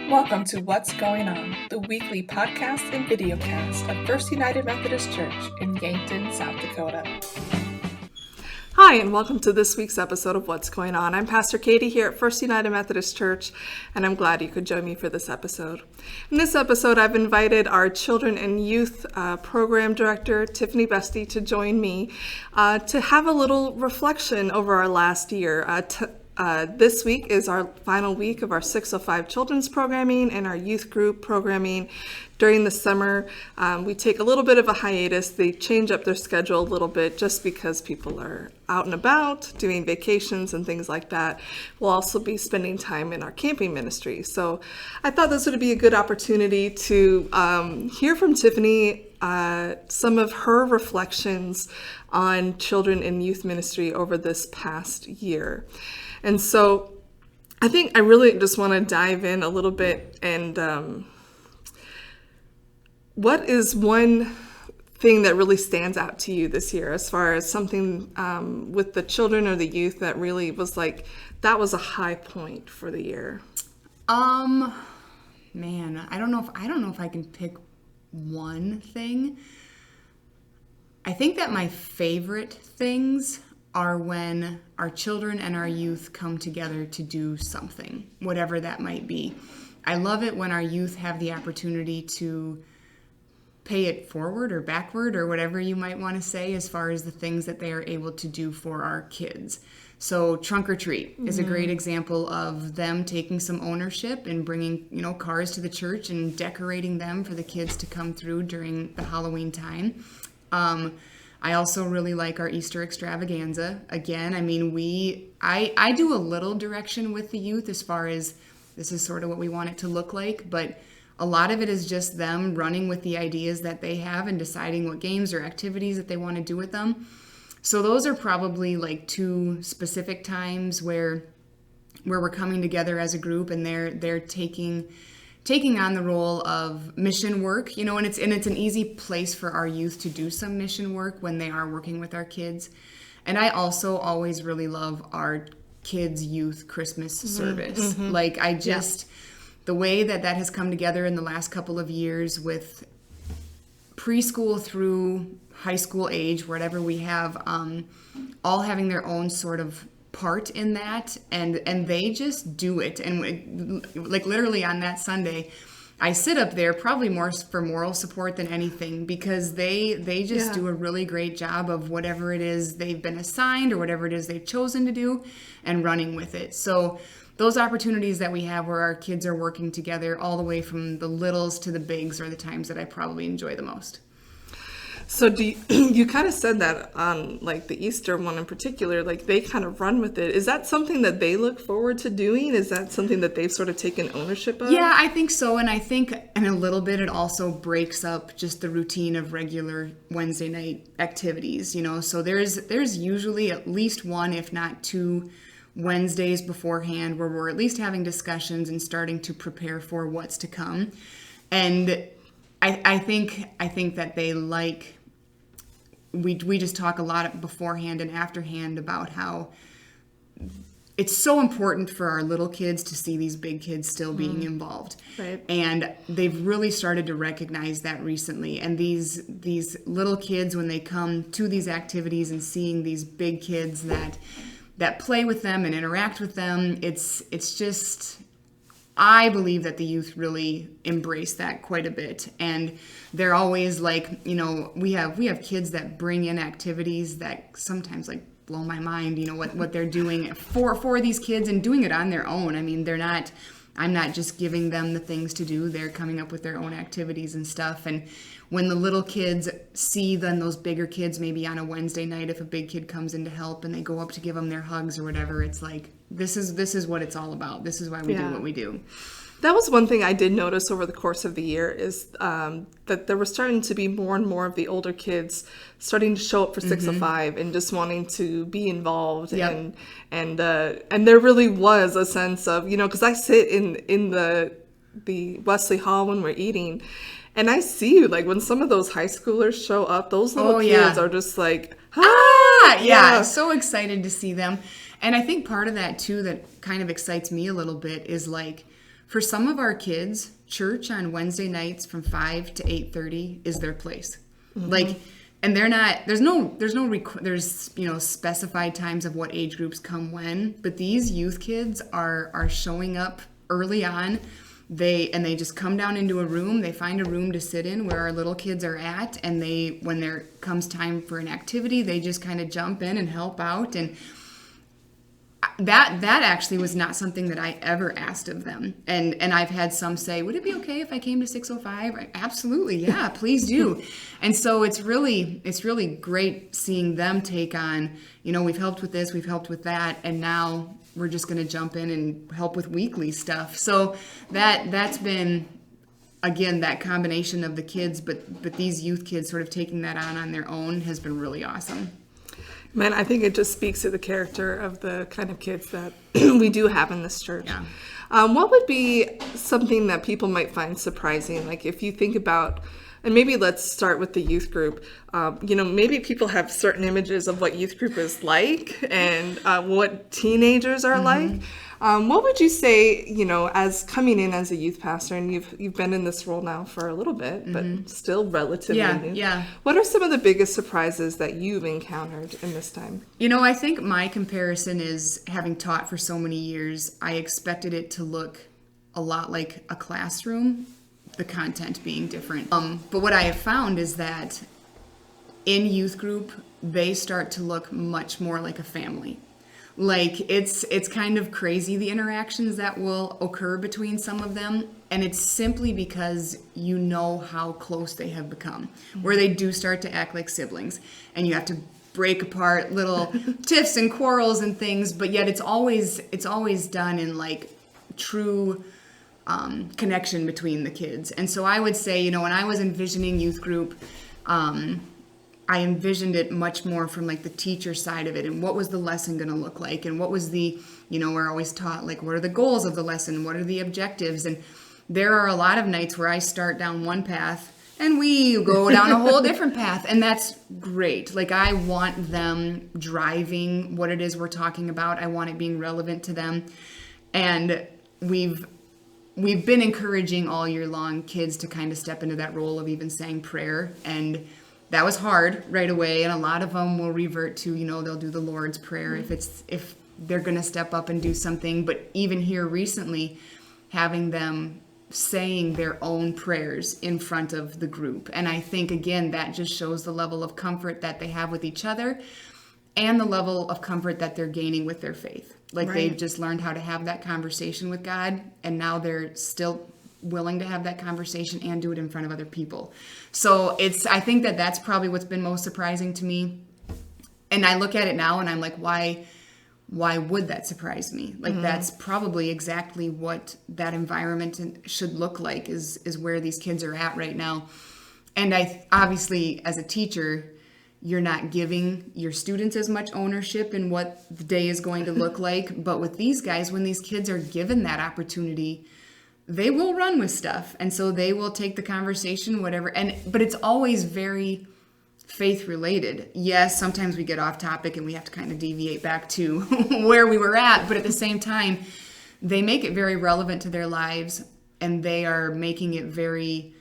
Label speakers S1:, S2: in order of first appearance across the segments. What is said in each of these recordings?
S1: Welcome to What's Going On, the weekly podcast and videocast of First United Methodist Church in Yankton, South Dakota. Hi, and welcome to this week's episode of What's Going On. I'm Pastor Katie here at First United Methodist Church, and I'm glad you could join me for this episode. In this episode, I've invited our Children and Youth Program Director, Tiffany Beste, to join me to have a little reflection over our last year. This week is our final week of our 605 children's programming and our youth group programming. During the summer, we take a little bit of a hiatus. They change up their schedule a little bit just because people are out and about doing vacations and things like that. We'll also be spending time in our camping ministry. So I thought this would be a good opportunity to hear from Tiffany some of her reflections on children and youth ministry over this past year. And so I think I really just want to dive in a little bit and what is one thing that really stands out to you this year as far as something with the children or the youth that really was like, that was a high point for the year?
S2: Man, I don't know if I can pick one thing. I think that my favorite things are when our children and our youth come together to do something, whatever that might be. I love it when our youth have the opportunity to pay it forward or backward or whatever you might want to say as far as the things that they are able to do for our kids. So Trunk or Treat is a great example of them taking some ownership and bringing, cars to the church and decorating them for the kids to come through during the Halloween time. I also really like our Easter extravaganza. Again, I do a little direction with the youth as far as this is sort of what we want it to look like, but a lot of it is just them running with the ideas that they have and deciding what games or activities that they want to do with them. So those are probably like two specific times where we're coming together as a group and they're taking on the role of mission work, and it's an easy place for our youth to do some mission work when they are working with our kids. And I also always really love our kids' youth Christmas service. The way that has come together in the last couple of years with preschool through high school age, whatever we have, all having their own sort of part in that, and they just do it. And like literally on that Sunday, I sit up there probably more for moral support than anything, because they just do a really great job of whatever it is they've been assigned or whatever it is they've chosen to do and running with it. So those opportunities that we have where our kids are working together all the way from the littles to the bigs are the times that I probably enjoy the most.
S1: So you kind of said that on like the Easter one in particular, like they kind of run with it. Is that something that they look forward to doing? Is that something that they've sort of taken ownership of?
S2: Yeah, I think so. And I think in a little bit it also breaks up just the routine of regular Wednesday night activities, So there's usually at least one, if not two, Wednesdays beforehand where we're at least having discussions and starting to prepare for what's to come. And I think that they like, we just talk a lot beforehand and afterhand about how it's so important for our little kids to see these big kids still being involved.
S1: Right.
S2: And they've really started to recognize that recently. And these little kids, when they come to these activities and seeing these big kids that play with them and interact with them, it's just, I believe that the youth really embrace that quite a bit. And they're always like, we have kids that bring in activities that sometimes like blow my mind, what they're doing for these kids and doing it on their own. I mean, I'm not just giving them the things to do. They're coming up with their own activities and stuff. And when the little kids see then those bigger kids, maybe on a Wednesday night, if a big kid comes in to help and they go up to give them their hugs or whatever, it's like, this is what it's all about. This is why we do what we do.
S1: That was one thing I did notice over the course of the year is that there was starting to be more and more of the older kids starting to show up for 605 and just wanting to be involved.
S2: Yep.
S1: And there really was a sense of, because I sit in the Wesley Hall when we're eating, and I see like when some of those high schoolers show up, those little kids are just like,
S2: yeah, so excited to see them. And I think part of that too that kind of excites me a little bit is like For some of our kids, church on Wednesday nights from 5 to 8:30 is their place. Like, and they're not, there's specified times of what age groups come when, but these youth kids are showing up early on. They just come down into a room, they find a room to sit in where our little kids are at, and when there comes time for an activity, they just kind of jump in and help out. And that actually was not something that I ever asked of them. And I've had some say, would it be okay if I came to 6:05? Absolutely, yeah, please do. And so it's really great seeing them take on, we've helped with this, we've helped with that, and now we're just going to jump in and help with weekly stuff. So that's been, again, that combination of the kids, but these youth kids sort of taking that on their own has been really awesome.
S1: Man, I think it just speaks to the character of the kind of kids that we do have in this church.
S2: Yeah.
S1: What would be something that people might find surprising? Like if you think about, and maybe let's start with the youth group. Maybe people have certain images of what youth group is like and what teenagers are like. What would you say, as coming in as a youth pastor, and you've been in this role now for a little bit, but still relatively new.
S2: Yeah.
S1: What are some of the biggest surprises that you've encountered in this time?
S2: I think my comparison is, having taught for so many years, I expected it to look a lot like a classroom, the content being different. But what I have found is that in youth group, they start to look much more like a family. Like it's kind of crazy, the interactions that will occur between some of them, and it's simply because you know how close they have become, where they do start to act like siblings, and you have to break apart little tiffs and quarrels and things, but yet it's always done in like true connection between the kids. And so I would say, when I was envisioning youth group, I envisioned it much more from like the teacher side of it, and what was the lesson going to look like, and what was the, we're always taught like, what are the goals of the lesson, what are the objectives. And there are a lot of nights where I start down one path and we go down a whole different path, and that's great. Like, I want them driving what it is we're talking about. I want it being relevant to them. And we've been encouraging all year long kids to kind of step into that role of even saying prayer, and that was hard right away, and a lot of them will revert to, they'll do the Lord's Prayer if they're going to step up and do something. But even here recently, having them saying their own prayers in front of the group. And I think, again, that just shows the level of comfort that they have with each other and the level of comfort that they're gaining with their faith. Like, they've just learned how to have that conversation with God, and now they're still willing to have that conversation and do it in front of other people. So I think that's probably what's been most surprising to me. And I look at it now and I'm like, why would that surprise me? Like, that's probably exactly what that environment should look like, is where these kids are at right now. And obviously, as a teacher, you're not giving your students as much ownership in what the day is going to look like. But with these guys, when these kids are given that opportunity, they will run with stuff. And so they will take the conversation, whatever. But it's always very faith related. Yes, sometimes we get off topic and we have to kind of deviate back to where we were at. But at the same time, they make it very relevant to their lives, and they are making it very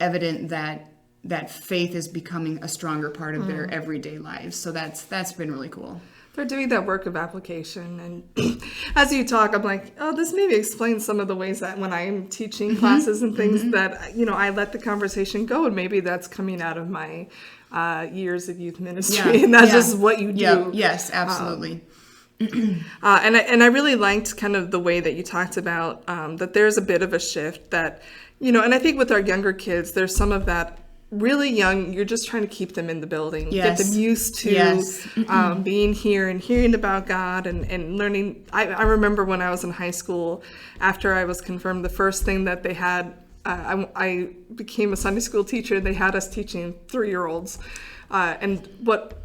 S2: evident that faith is becoming a stronger part of their everyday lives. So that's been really cool.
S1: They're doing that work of application. And as you talk, I'm like, oh, this maybe explains some of the ways that when I'm teaching classes and things that, I let the conversation go. And maybe that's coming out of my years of youth ministry. And that's just what you do.
S2: Yeah. Yes, absolutely.
S1: And I really liked kind of the way that you talked about that there's a bit of a shift that, and I think with our younger kids, there's some of that. Really young, you're just trying to keep them in the building, get them used to being here and hearing about God and learning. I remember when I was in high school, after I was confirmed, the first thing that they had, I became a Sunday school teacher. They had us teaching 3-year-olds. And what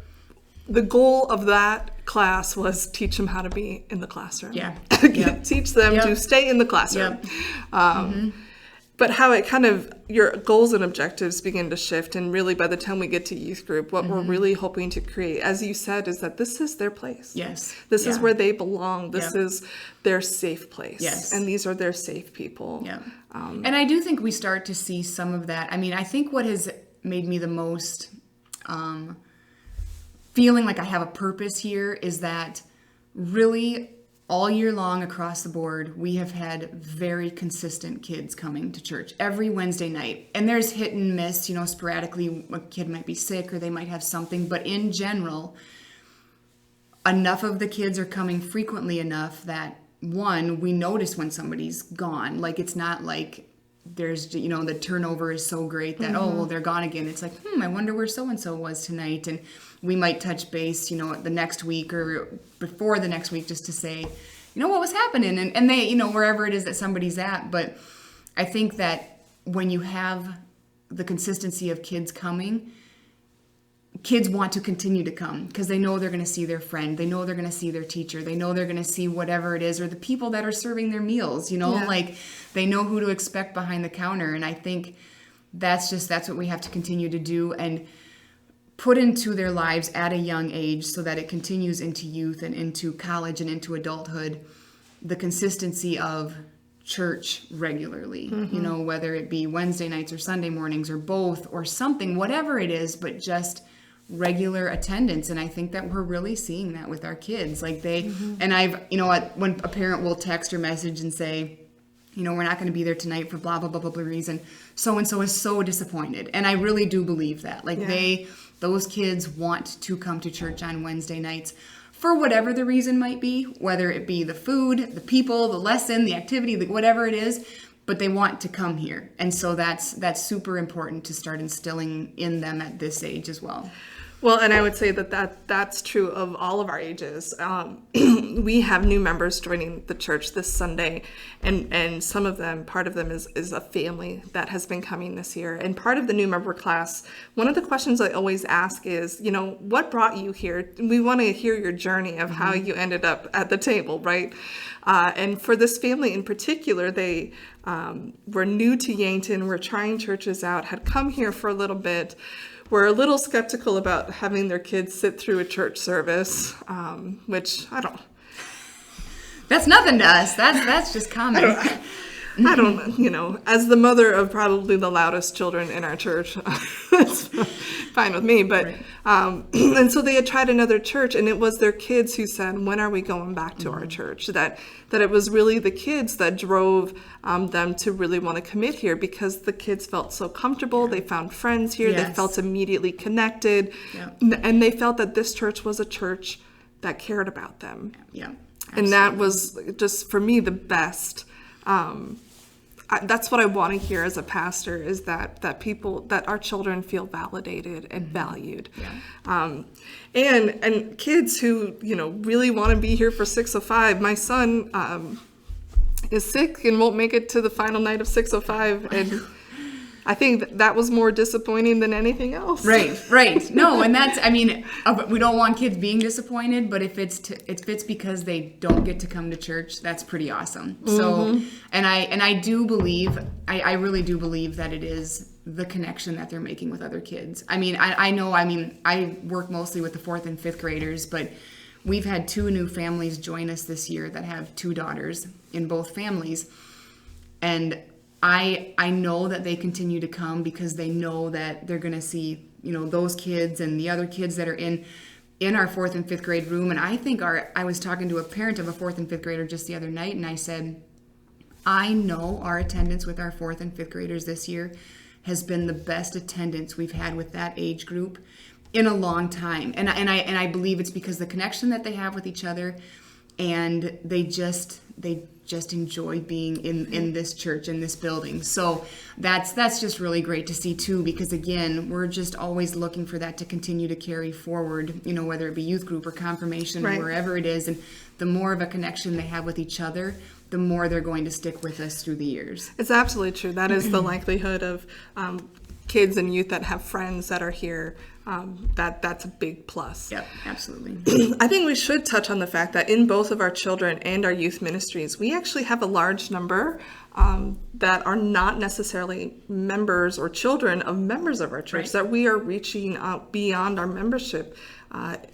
S1: the goal of that class was teach them how to be in the classroom. Teach them to stay in the classroom. but how it kind of, your goals and objectives begin to shift. And really, by the time we get to youth group, what we're really hoping to create, as you said, is that this is their place.
S2: Yes.
S1: This is where they belong. This
S2: Yeah.
S1: is their safe place.
S2: Yes.
S1: And these are their safe people.
S2: Yeah. And I do think we start to see some of that. I mean, I think what has made me the most feeling like I have a purpose here is that really all year long across the board, we have had very consistent kids coming to church every Wednesday night. And there's hit and miss, sporadically a kid might be sick or they might have something. But in general, enough of the kids are coming frequently enough that, one, we notice when somebody's gone. Like, it's not like there's, the turnover is so great that, oh, well, they're gone again. It's like, I wonder where so-and-so was tonight. And we might touch base, the next week or before the next week just to say, what was happening? And they, wherever it is that somebody's at. But I think that when you have the consistency of kids coming, kids want to continue to come because they know they're going to see their friend. They know they're going to see their teacher. They know they're going to see whatever it is or the people that are serving their meals, like they know who to expect behind the counter. And I think that's what we have to continue to do and put into their lives at a young age so that it continues into youth and into college and into adulthood, the consistency of church regularly, whether it be Wednesday nights or Sunday mornings or both or something, whatever it is, but just regular attendance. And I think that we're really seeing that with our kids. Like and I've, when a parent will text or message and say, we're not going to be there tonight for blah, blah, blah, blah, blah reason. So-and-so is so disappointed. And I really do believe that. Like those kids want to come to church on Wednesday nights for whatever the reason might be, whether it be the food, the people, the lesson, the activity, whatever it is, but they want to come here. And so that's super important to start instilling in them at this age as well.
S1: Well, and I would say that's true of all of our ages. We have new members joining the church this Sunday, and some of them, part of them is a family that has been coming this year. And part of the new member class, one of the questions I always ask is, what brought you here? We want to hear your journey of how you ended up at the table, right? And for this family in particular, they were new to Yankton, were trying churches out, had come here for a little bit, were a little skeptical about having their kids sit through a church service, which I don't.
S2: That's nothing to us. That's just common.
S1: I don't, as the mother of probably the loudest children in our church, it's fine with me. But, and so they had tried another church, and it was their kids who said, when are we going back to our church? That it was really the kids that drove them to really want to commit here because the kids felt so comfortable. They found friends here. Yes. They felt immediately connected. Yeah. And they felt that this church was a church that cared about them. Yeah. Absolutely. And that was just, for me, the best. That's what I want to hear as a pastor is that our children feel validated and valued. Yeah. And kids who, really want to be here for 605. My son is sick and won't make it to the final night of 605. And I think that was more disappointing than anything else. Right. No, and that's, we don't want kids being disappointed, but if it's because they don't get to come to church, that's pretty awesome. So, and I do believe, I really do believe that it is the connection that they're making with other kids. I work mostly with the 4th and 5th graders, but we've had 2 new families join us this year that have 2 daughters in both families. And I know that they continue to come because they know that they're going to see, those kids and the other kids that are in our 4th and 5th grade room. And I think I was talking to a parent of a 4th and 5th grader just the other night, and I said, I know our attendance with our 4th and 5th graders this year has been the best attendance we've had with that age group in a long time. And I believe it's because the connection that they have with each other, and they just enjoy being in this church, in this building. So that's just really great to see too, because again, we're just always looking for that to continue to carry forward, whether it be youth group or confirmation, right, or wherever it is. And the more of a connection they have with each other, the more they're going to stick with us through the years. It's absolutely true. That is the likelihood of kids and youth that have friends that are here that's a big plus.
S2: Yep, absolutely.
S1: I think we should touch on the fact that in both of our children and our youth ministries, we actually have a large number that are not necessarily members or children of members of our church,
S2: Right.
S1: that we are reaching out beyond our membership.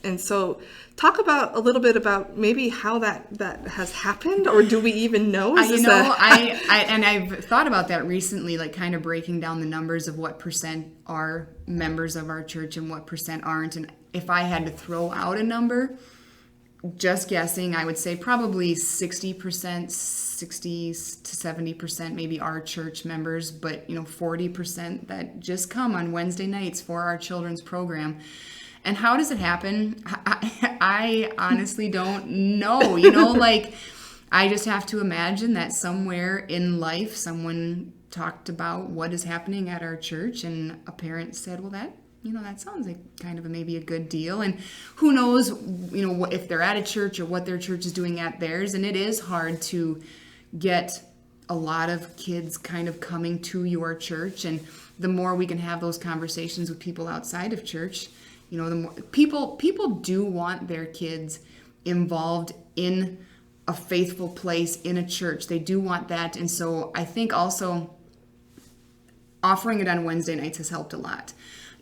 S1: And so talk about a little bit about maybe how that has happened, or do we even know?
S2: I've thought about that recently, like kind of breaking down the numbers of what percent are members of our church and what percent aren't. And if I had to throw out a number, just guessing, I would say probably 60%, 60 to 70% maybe are church members, but 40% that just come on Wednesday nights for our children's program. And how does it happen? I honestly don't know. Like I just have to imagine that somewhere in life, someone talked about what is happening at our church, and a parent said, well, that sounds like kind of maybe a good deal. And who knows, if they're at a church or what their church is doing at theirs. And it is hard to get a lot of kids kind of coming to your church. And the more we can have those conversations with people outside of church, the more people do want their kids involved in a faithful place, in a church. They do want that. And so I think also offering it on Wednesday nights has helped a lot.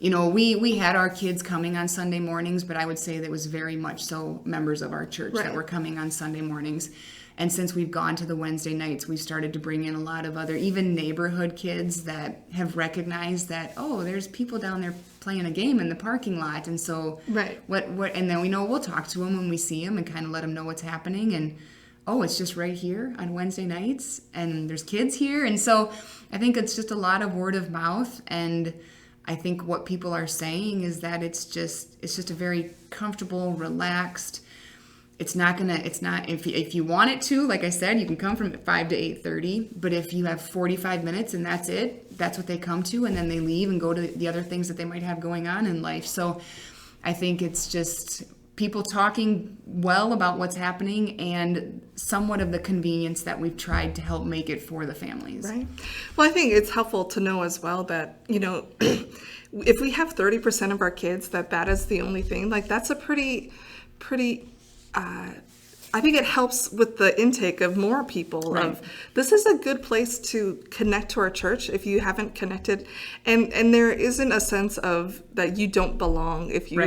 S2: We had our kids coming on Sunday mornings, but I would say that it was very much so members of our church that were coming on Sunday mornings. And since we've gone to the Wednesday nights, we've started to bring in a lot of other, even neighborhood kids that have recognized that, oh, there's people down there playing a game in the parking lot. And so what and then we'll talk to them when we see them and kind of let them know what's happening. And, oh, it's just right here on Wednesday nights and there's kids here. And so I think it's just a lot of word of mouth. And I think what people are saying is that it's just a very comfortable, relaxed. It's not if you want it to, like I said, you can come from 5 to 8:30, but if you have 45 minutes and that's it, that's what they come to, and then they leave and go to the other things that they might have going on in life. So I think it's just people talking well about what's happening and somewhat of the convenience that we've tried to help make it for the families. Right.
S1: Well, I think it's helpful to know as well that, if we have 30% of our kids that is the only thing, like that's a pretty I think it helps with the intake of more people. Right. Of this is a good place to connect to our church if you haven't connected, and there isn't a sense of that you don't belong if you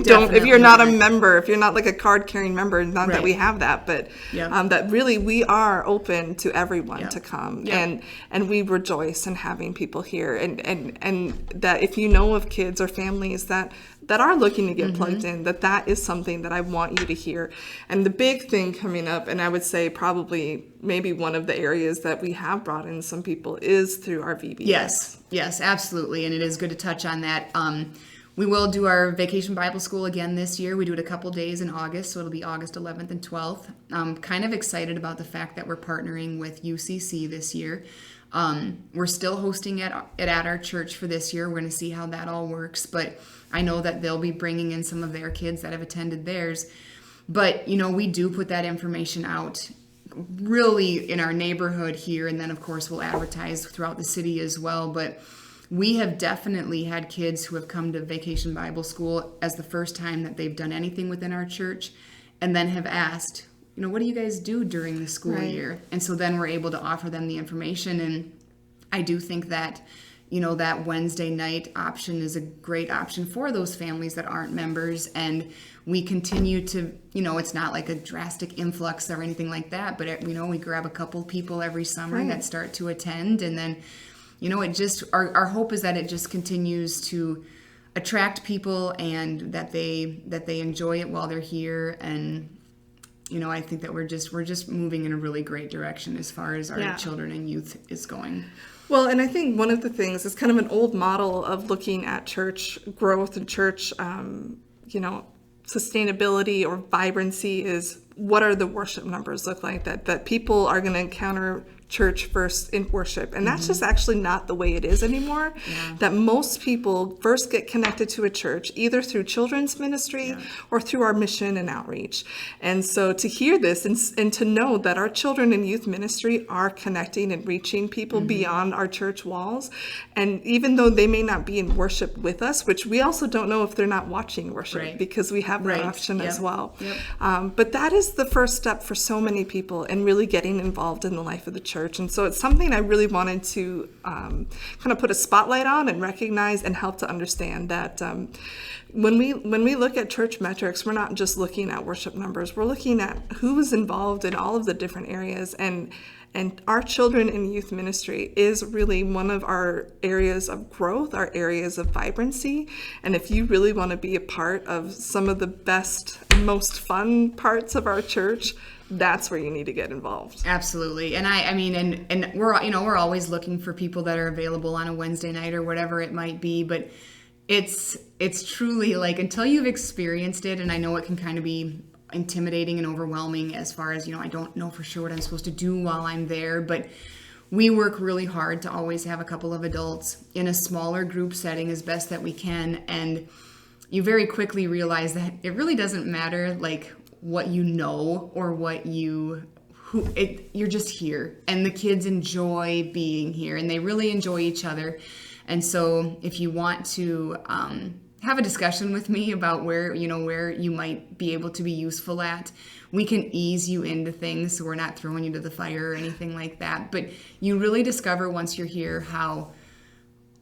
S1: don't, if you're not a member, if you're not like a card carrying member. Not that we have that, but that really we are open to everyone to come, and we rejoice in having people here, and that if you know of kids or families that are looking to get plugged in, that is something that I want you to hear. And the big thing coming up, and I would say probably maybe one of the areas that we have brought in some people is through our VBS.
S2: Yes, absolutely. And it is good to touch on that. We will do our Vacation Bible School again this year. We do it a couple days in August, so it'll be August 11th and 12th. I'm kind of excited about the fact that we're partnering with UCC this year. We're still hosting it at our church for this year. We're going to see how that all works, but I know that they'll be bringing in some of their kids that have attended theirs. But, we do put that information out really in our neighborhood here, and then, of course, we'll advertise throughout the city as well. But we have definitely had kids who have come to Vacation Bible School as the first time that they've done anything within our church, and then have asked, what do you guys do during the school year? And so then we're able to offer them the information. And I do think that, that Wednesday night option is a great option for those families that aren't members. And we continue to, it's not like a drastic influx or anything like that, but, we grab a couple people every summer that start to attend. And then, it just, our hope is that it just continues to attract people and that they enjoy it while they're here. And I think that we're just moving in a really great direction as far as our children and youth is going.
S1: Well, and I think one of the things is kind of an old model of looking at church growth and church, sustainability or vibrancy is what are the worship numbers look like, that people are going to encounter church first in worship. And that's just actually not the way it is anymore. Yeah. That most people first get connected to a church either through children's ministry or through our mission and outreach. And so to hear this and to know that our children and youth ministry are connecting and reaching people beyond our church walls. And even though they may not be in worship with us, which we also don't know if they're not watching worship because we have that option as well. Yep. But that is the first step for so many people in really getting involved in the life of the church. And so it's something I really wanted to kind of put a spotlight on and recognize and help to understand that when we look at church metrics, we're not just looking at worship numbers. We're looking at who is involved in all of the different areas. And our children and youth ministry is really one of our areas of growth, our areas of vibrancy. And if you really want to be a part of some of the best and most fun parts of our church, that's where you need to get involved.
S2: Absolutely. And I mean, and we're always looking for people that are available on a Wednesday night or whatever it might be, but it's truly like, until you've experienced it, and I know it can kind of be intimidating and overwhelming as far as, I don't know for sure what I'm supposed to do while I'm there, but we work really hard to always have a couple of adults in a smaller group setting as best that we can. And you very quickly realize that it really doesn't matter like what you know or what you're just here, and the kids enjoy being here and they really enjoy each other. And so if you want to have a discussion with me about where you might be able to be useful at, we can ease you into things, so we're not throwing you to the fire or anything like that. But you really discover once you're here how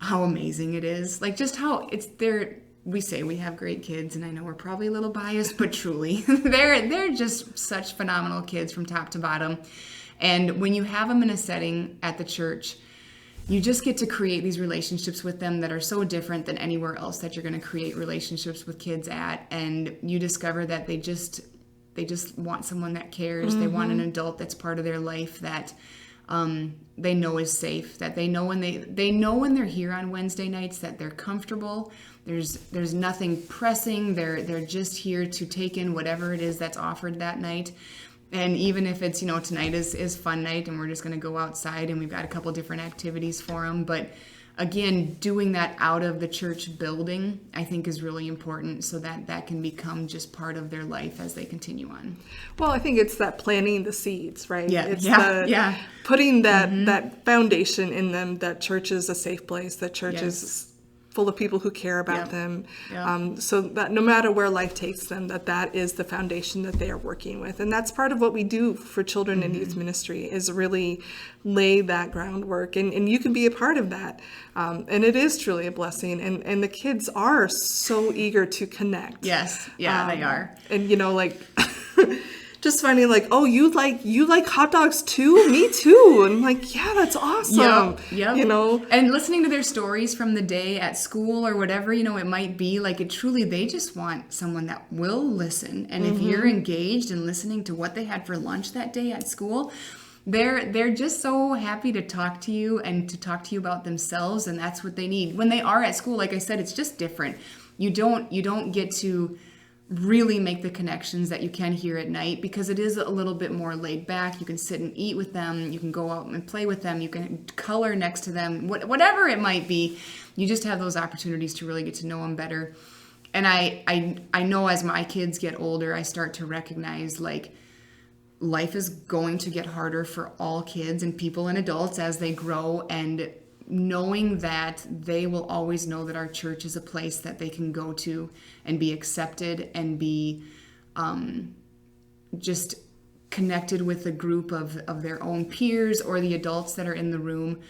S2: amazing it is, like just how it's there. We say we have great kids, and I know we're probably a little biased, but truly, they're just such phenomenal kids from top to bottom. And when you have them in a setting at the church, you just get to create these relationships with them that are so different than anywhere else that you're going to create relationships with kids at. And you discover that they just want someone that cares. They want an adult that's part of their life that they know is safe, that they know when they're here on Wednesday nights that they're comfortable. There's nothing pressing. They're just here to take in whatever it is that's offered that night. And even if it's, tonight is fun night and we're just going to go outside and we've got a couple different activities for them. But again, doing that out of the church building, I think, is really important, so that can become just part of their life as they continue on.
S1: Well, I think it's that planting the seeds, right?
S2: Yeah,
S1: it's putting that foundation in them, that church is a safe place, that church is full of people who care about them. So that no matter where life takes them, that is the foundation that they are working with. And that's part of what we do for children and youth ministry, is really lay that groundwork. And you can be a part of that. And it is truly a blessing. And the kids are so eager to connect.
S2: Yes. Yeah, they are.
S1: And, just finding like, oh, you like hot dogs too? Me too. And I'm like, yeah, that's awesome.
S2: Yep. And listening to their stories from the day at school or whatever, it might be like, they just want someone that will listen. And if you're engaged in listening to what they had for lunch that day at school, they're just so happy to talk to you and to talk to you about themselves. And that's what they need when they are at school. Like I said, it's just different. You don't get to really make the connections that you can here at night, because it is a little bit more laid back. You can sit and eat with them. You can go out and play with them. You can color next to them, whatever it might be. You just have those opportunities to really get to know them better. And I know as my kids get older, I start to recognize like life is going to get harder for all kids and people and adults as they grow, and knowing that they will always know that our church is a place that they can go to and be accepted and be just connected with a group of their own peers or the adults that are in the room.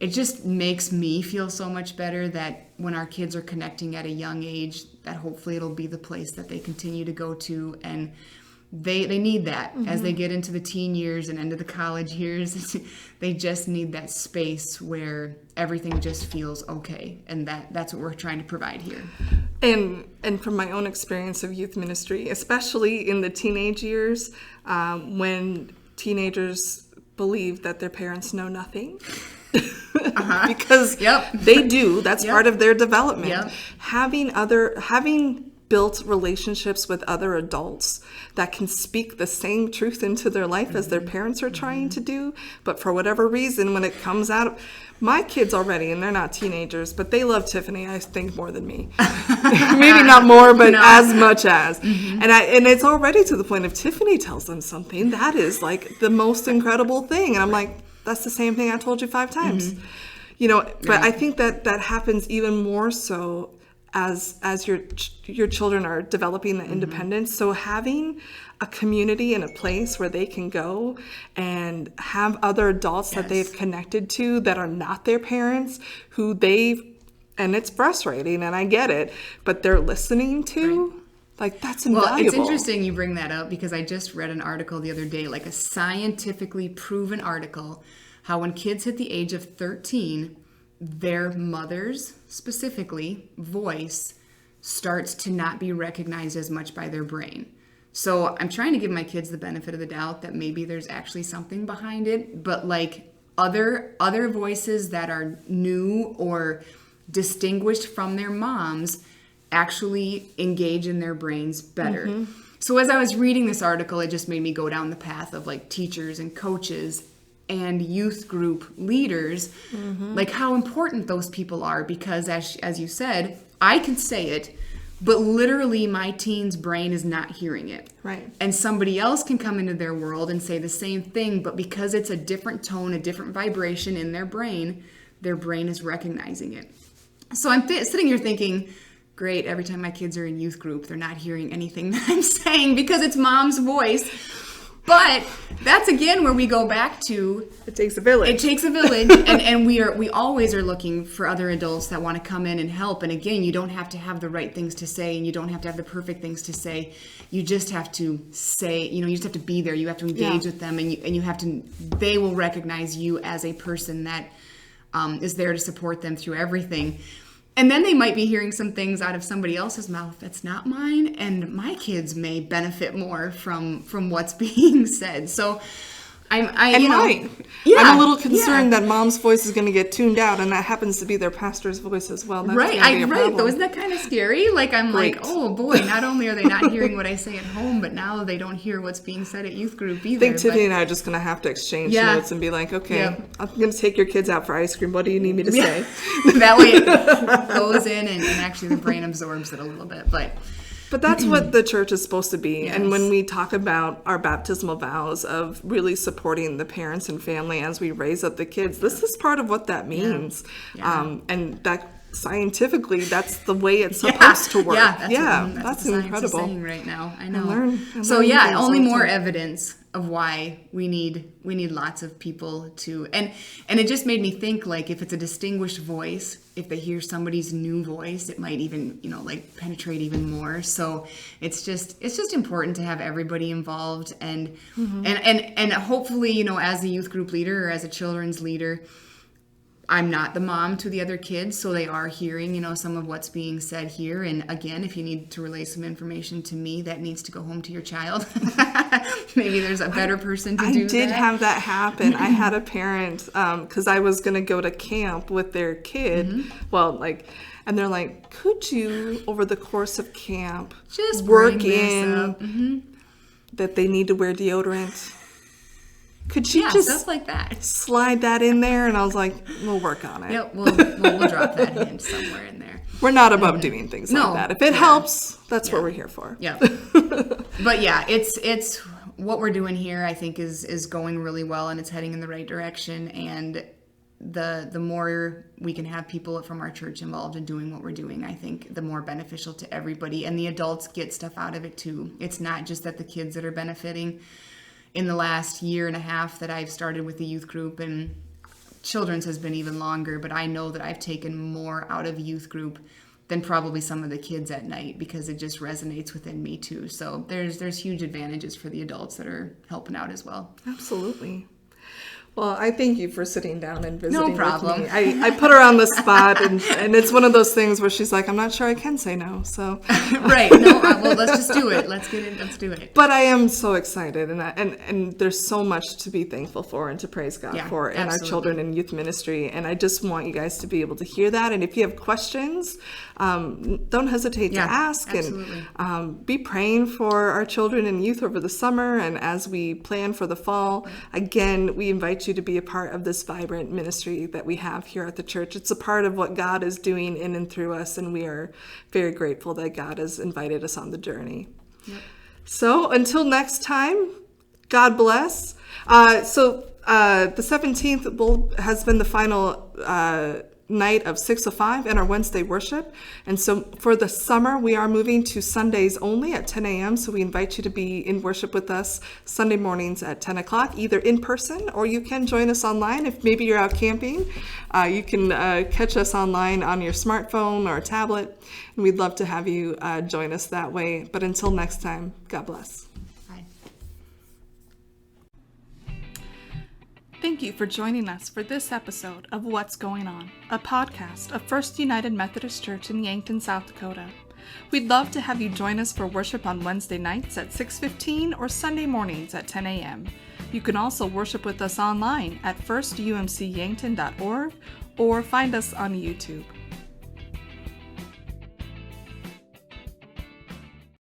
S2: It just makes me feel so much better that when our kids are connecting at a young age, that hopefully it'll be the place that they continue to go to. And they need that as they get into the teen years and into the college years. They just need that space where everything just feels okay, and that's what we're trying to provide here.
S1: And from my own experience of youth ministry, especially in the teenage years, when teenagers believe that their parents know nothing. Because they do. That's part of their development. Having built relationships with other adults that can speak the same truth into their life as their parents are trying to do. But for whatever reason, when it comes out, my kids already, and they're not teenagers, but they love Tiffany, I think, more than me. Maybe not more, but as much as. And it's already to the point if Tiffany tells them something, that is like the most incredible thing. And I'm like, that's the same thing I told you 5 times. But I think that happens even more so as your children are developing the independence. So having a community and a place where they can go and have other adults that they've connected to that are not their parents, and it's frustrating, and I get it, but they're listening to, like, that's invaluable.
S2: Well, it's interesting you bring that up, because I just read an article the other day, like a scientifically proven article, how when kids hit the age of 13, their mother's, specifically, voice starts to not be recognized as much by their brain. So I'm trying to give my kids the benefit of the doubt that maybe there's actually something behind it, but like other voices that are new or distinguished from their moms actually engage in their brains better. So as I was reading this article, it just made me go down the path of like teachers and coaches and youth group leaders, like how important those people are, because as you said, I can say it, but literally my teen's brain is not hearing it.
S1: Right.
S2: And somebody else can come into their world and say the same thing, but because it's a different tone, a different vibration in their brain is recognizing it. So I'm sitting here thinking, great, every time my kids are in youth group, they're not hearing anything that I'm saying because it's mom's voice. But that's again where we go back to
S1: it takes a village.
S2: It takes a village, and we always are looking for other adults that want to come in and help. And again, you don't have to have the right things to say, and you don't have to have the perfect things to say. You just have to say, you just have to be there. You have to engage with them, and you have to. They will recognize you as a person that is there to support them through everything. And then they might be hearing some things out of somebody else's mouth that's not mine, and my kids may benefit more from what's being said. So I'm a little concerned
S1: that mom's voice is going to get tuned out, and that happens to be their pastor's voice as well. That's
S2: right. Though, isn't that kind of scary? Like like, oh boy, not only are they not hearing what I say at home, but now they don't hear what's being said at youth group either.
S1: I think Tiffany and I are just going to have to exchange notes and be like, okay, I'm going to take your kids out for ice cream. What do you need me to say?
S2: That way it goes in and actually the brain absorbs it a little bit,
S1: But that's what the church is supposed to be. Yes. And when we talk about our baptismal vows of really supporting the parents and family as we raise up the kids, this is part of what that means. And that scientifically, that's the way it's supposed to work.
S2: That's
S1: incredible.
S2: Saying right now, I know. So only more evidence of why we need lots of people to, and it just made me think, like, if it's a distinguished voice, if they hear somebody's new voice, it might even penetrate even more. So it's just important to have everybody involved, and hopefully, as a youth group leader or as a children's leader, I'm not the mom to the other kids, so they are hearing, some of what's being said here. And again, if you need to relay some information to me, that needs to go home to your child. Maybe there's a better person to do that.
S1: I did have that happen. I had a parent, because I was going to go to camp with their kid. Well, and they're like, could you, over the course of camp,
S2: just
S1: work in that they need to wear deodorant? Could you just
S2: stuff like that
S1: slide that in there? And I was like, we'll work on it.
S2: Yep, we'll drop that hint somewhere in there.
S1: We're not above doing things like that. If it helps, that's what we're here for.
S2: Yeah. But it's what we're doing here, I think, is going really well, and it's heading in the right direction. And the more we can have people from our church involved in doing what we're doing, I think the more beneficial to everybody. And the adults get stuff out of it too. It's not just that the kids that are benefiting. In the last year and a half that I've started with the youth group, and children's has been even longer, but I know that I've taken more out of youth group than probably some of the kids at night, because it just resonates within me too. So there's huge advantages for the adults that are helping out as well.
S1: Absolutely. Well, I thank you for sitting down and visiting
S2: No problem.
S1: with me. I put her on the spot, and it's one of those things where she's like, I'm not sure I can say no. So
S2: Right. No, well, let's just do it. Let's do it.
S1: But I am so excited, and there's so much to be thankful for and to praise God for in our children and youth ministry. And I just want you guys to be able to hear that. And if you have questions, don't hesitate to ask.
S2: Absolutely.
S1: And be praying for our children and youth over the summer. And as we plan for the fall, again, we invite you to be a part of this vibrant ministry that we have here at the church. It's a part of what God is doing in and through us. And we are very grateful that God has invited us on the journey. Yep. So until next time, God bless. The 17th has been the final night of 6:05 in our Wednesday worship. And so for the summer, we are moving to Sundays only at 10 a.m. So we invite you to be in worship with us Sunday mornings at 10 o'clock, either in person or you can join us online. If maybe you're out camping, you can catch us online on your smartphone or tablet. And we'd love to have you join us that way. But until next time, God bless. Thank you for joining us for this episode of What's Going On, a podcast of First United Methodist Church in Yankton, South Dakota. We'd love to have you join us for worship on Wednesday nights at 6:15 or Sunday mornings at 10 a.m. You can also worship with us online at firstumcyankton.org or find us on YouTube.